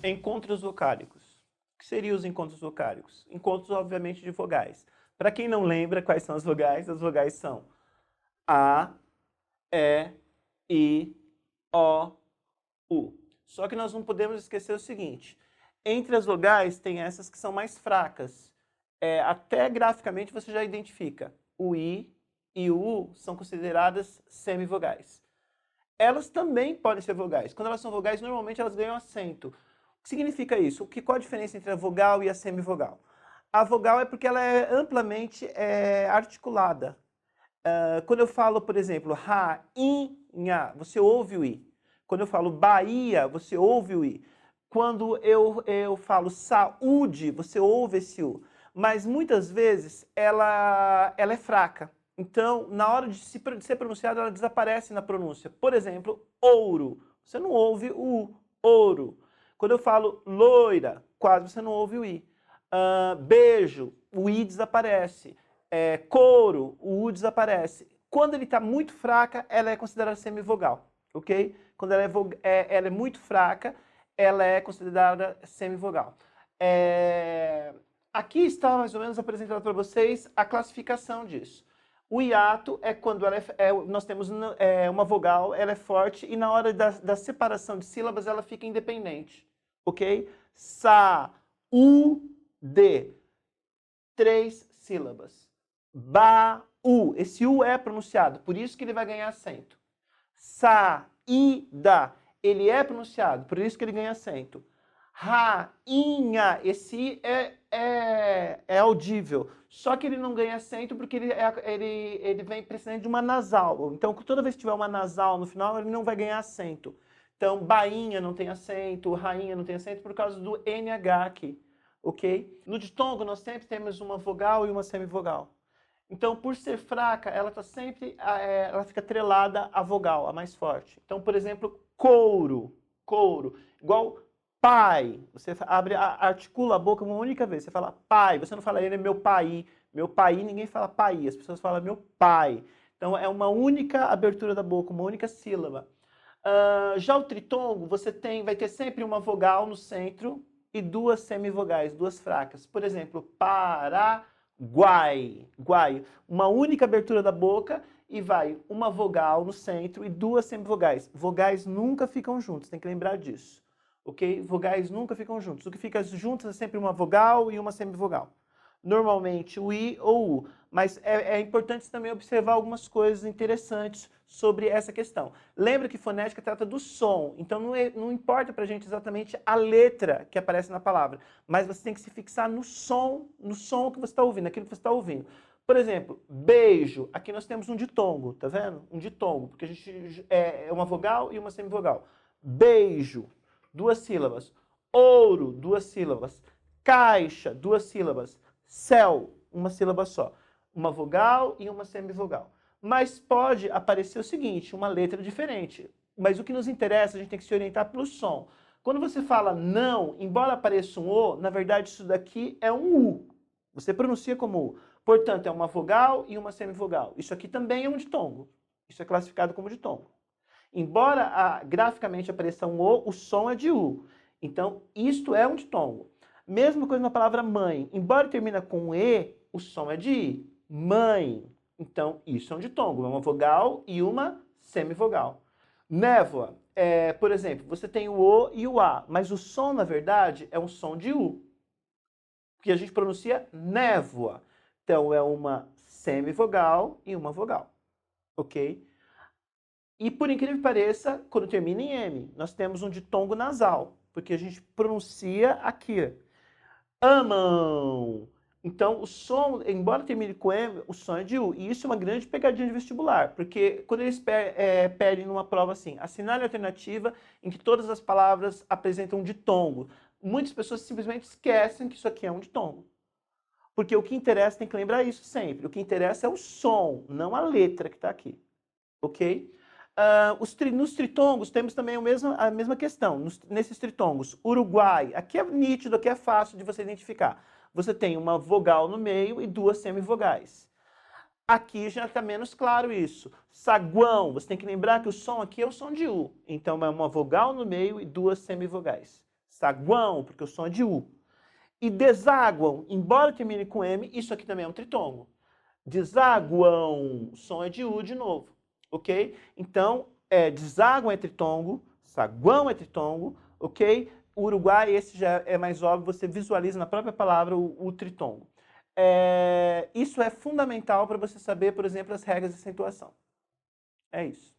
Encontros vocálicos. O que seriam os encontros vocálicos? Encontros, obviamente, de vogais. Para quem não lembra quais são as vogais são A, E, I, O, U. Só que nós não podemos esquecer o seguinte, entre as vogais tem essas que são mais fracas. Até graficamente você já identifica. O I e o U são consideradas semivogais. Elas também podem ser vogais. Quando elas são vogais, normalmente elas ganham acento. O que significa isso? Qual a diferença entre a vogal e a semivogal? A vogal é porque ela é amplamente articulada. Quando eu falo, por exemplo, rainha, você ouve o I. Quando eu falo Bahia, você ouve o I. Quando eu falo saúde, você ouve esse U. Mas muitas vezes ela é fraca. Então, na hora de ser pronunciada, ela desaparece na pronúncia. Por exemplo, ouro. Você não ouve o ouro. Quando eu falo loira, quase você não ouve o I. Beijo, o I desaparece. Couro, o U desaparece. Quando ele está muito fraca, ela é considerada semivogal, ok? Quando ela é muito fraca, ela é considerada semivogal. Aqui está mais ou menos apresentado para vocês a classificação disso. O hiato é quando nós temos uma vogal, ela é forte e na hora da separação de sílabas ela fica independente, ok? Sa, U, D. 3 sílabas. Ba, U. Esse U é pronunciado, por isso que ele vai ganhar acento. Sa, I, Da. Ele é pronunciado, por isso que ele ganha acento. Rainha. Esse I é audível. Só que ele não ganha acento porque ele vem precedente de uma nasal. Então, toda vez que tiver uma nasal no final, ele não vai ganhar acento. Então, bainha não tem acento, rainha não tem acento por causa do NH aqui. Ok? No ditongo, nós sempre temos uma vogal e uma semivogal. Então, por ser fraca, ela tá sempre, ela fica atrelada à vogal, a mais forte. Então, por exemplo, couro, couro, igual pai. Você articula a boca uma única vez. Você fala pai, você não fala ele é meu pai. Meu pai, ninguém fala pai, as pessoas falam meu pai. Então, é uma única abertura da boca, uma única sílaba. Já o tritongo, vai ter sempre uma vogal no centro e 2 semivogais, 2 fracas. Por exemplo, Paraguai, guai, uma única abertura da boca e vai uma vogal no centro e 2 semivogais. Vogais nunca ficam juntos, tem que lembrar disso, ok? Vogais nunca ficam juntos. O que fica juntos é sempre uma vogal e uma semivogal. Normalmente o I ou U, mas é importante também observar algumas coisas interessantes sobre essa questão. Lembra que fonética trata do som, então não importa pra gente exatamente a letra que aparece na palavra, mas você tem que se fixar no som que você está ouvindo, aquilo que você está ouvindo. Por exemplo, beijo, aqui nós temos um ditongo, tá vendo? Um ditongo, porque a gente é uma vogal e uma semivogal. Beijo, 2 sílabas. Ouro, 2 sílabas. Caixa, 2 sílabas. Céu, uma sílaba só. Uma vogal e uma semivogal. Mas pode aparecer o seguinte, uma letra diferente. Mas o que nos interessa, a gente tem que se orientar pelo som. Quando você fala não, embora apareça um O, na verdade isso daqui é um U. Você pronuncia como U. Portanto, é uma vogal e uma semivogal. Isso aqui também é um ditongo. Isso é classificado como ditongo. Embora graficamente apareça um O, o som é de U. Então, isto é um ditongo. Mesma coisa na palavra mãe. Embora termine com E, o som é de I. Mãe. Então, isso é um ditongo. É uma vogal e uma semivogal. Névoa. Por exemplo, você tem o O e o A, mas o som, na verdade, é um som de U. Porque a gente pronuncia névoa. Então, é uma semivogal e uma vogal. Ok? E, por incrível que pareça, quando termina em M, nós temos um ditongo nasal. Porque a gente pronuncia aqui. Amam. Então, o som, embora termine com M, o som é de U. E isso é uma grande pegadinha de vestibular, porque quando eles pedem numa prova assim, assinale a alternativa em que todas as palavras apresentam um ditongo. Muitas pessoas simplesmente esquecem que isso aqui é um ditongo. Porque o que interessa, tem que lembrar isso sempre, o que interessa é o som, não a letra que está aqui. Ok? Nos tritongos temos também a mesma questão, nesses tritongos. Uruguai, aqui é nítido, aqui é fácil de você identificar. Você tem uma vogal no meio e 2 semivogais. Aqui já está menos claro isso. Saguão, você tem que lembrar que o som aqui é o som de U. Então é uma vogal no meio e 2 semivogais. saguão, porque o som é de U. E desaguam, embora termine com M, isso aqui também é um tritongo. Desaguam, o som é de U de novo, ok? Então, desaguam é tritongo, saguão é tritongo, ok? O Uruguai, esse já é mais óbvio, você visualiza na própria palavra o tritongo. Isso é fundamental para você saber, por exemplo, as regras de acentuação. É isso.